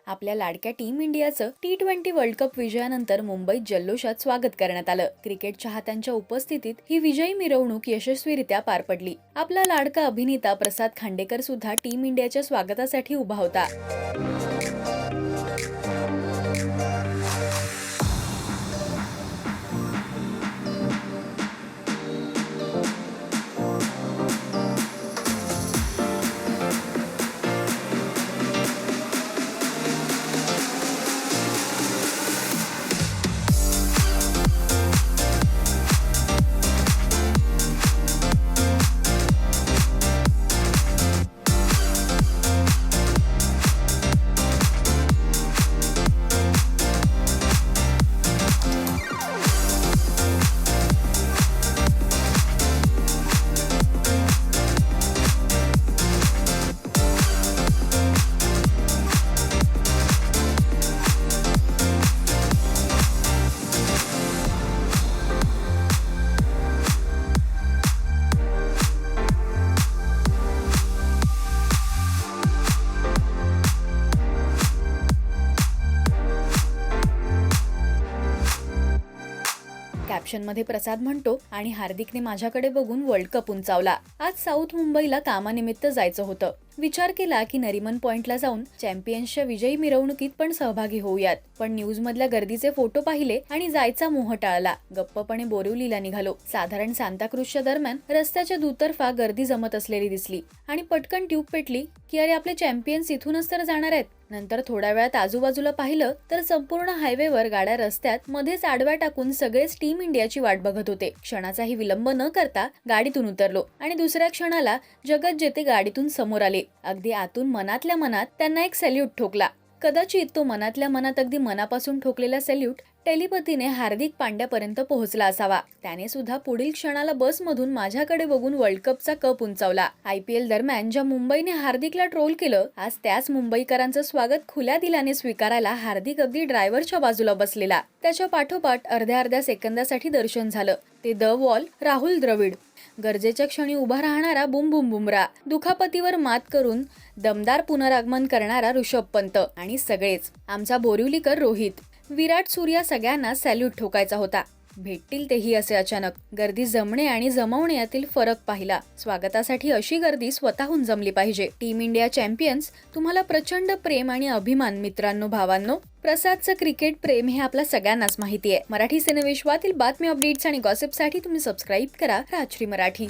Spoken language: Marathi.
आपल्या लाडक्या टीम इंडियाचं T20 वर्ल्ड कप विजयानंतर मुंबईत जल्लोषात स्वागत करण्यात आलं। क्रिकेट चाहत्यांच्या उपस्थितीत ही विजयी मिरवणूक यशस्वीरित्या पार पडली। आपला लाडका अभिनेता प्रसाद खांडेकर सुद्धा टीम इंडियाच्या स्वागतासाठी उभा होता। कॅप्शनमध्ये प्रसाद म्हणतो, आणि हार्दिकने माझ्याकडे बघून वर्ल्ड कप उंचावला। आज साऊथ मुंबईला कामानिमित्त जायचं होतं। विचार केला की नरिमन पॉइंटला जाऊन चॅम्पियन्सच्या विजयी मिरवणुकीत पण सहभागी होऊयात, पण न्यूज मधल्या गर्दीचे फोटो पाहिले आणि जायचा मोह टाळला। गप्पपणे बोरिवलीला निघालो। साधारण सांताक्रूजच्या दरम्यान रस्त्याच्या दुतर्फा गर्दी जमत असलेली दिसली आणि पटकन ट्यूब पेटली की अरे आपले चॅम्पियन्स इथूनच तर जाणार आहेत। नंतर थोड्या वेळात आजूबाजूला पाहिलं तर संपूर्ण हायवेवर गाड्या रस्त्यात मध्येच आडव्या टाकून सगळेच टीम इंडियाची वाट बघत होते। क्षणाचाही विलंब न करता गाडीतून उतरलो आणि दुसऱ्या क्षणाला जगत जेते गाडीतून समोर आले। अगदी आतून मनातल्या मनात त्यांना एक सॅल्यूट ठोकला। कदाचित तो मनातल्या मनात अगदी मनापासून ठोकलेला सॅल्यूट टेलिपथीने हार्दिक पांड्यापर्यंत पोहोचला असावा। त्याने सुद्धा पुढील क्षणाला बसमधून माझ्याकडे बघून वर्ल्ड कपचा कप उंचावला। IPL दरम्यान ज्या मुंबईने हार्दिकला ट्रोल केलं, आज त्याच मुंबईकरांचं स्वागत खुल्या दिलाने स्वीकारायला हार्दिक अगदी ड्रायव्हरच्या बाजूला बसलेला। त्याच्या पाठोपाठ अर्ध्या सेकंदासाठी दर्शन झालं ते द वॉल राहुल द्रविड, गरजेच्या क्षणी उभा राहणारा बुम बुम बुमरा, दुखापतीवर मात करून दमदार पुनरागमन करणारा ऋषभ पंत आणि सगळेच आमचा बोरिवलीकर रोहित। विराट सूर्या सगळ्यांना सॅल्यूट ठोकायचा होता। भेटतील तेही असे अचानक। गर्दी जमणे आणि जमवणे यातील फरक पाहिला। स्वागतासाठी अशी गर्दी स्वतःहून जमली पाहिजे। टीम इंडिया चॅम्पियन्स, तुम्हाला प्रचंड प्रेम आणि अभिमान मित्रांनो, भावांनो। प्रसादचं क्रिकेट प्रेम हे आपल्या सगळ्यांनाच माहिती आहे। मराठी सिनेविश्वातील बातमी, अपडेट्स आणि गॉसिपसाठी तुम्ही सबस्क्राईब करा राजश्री मराठी।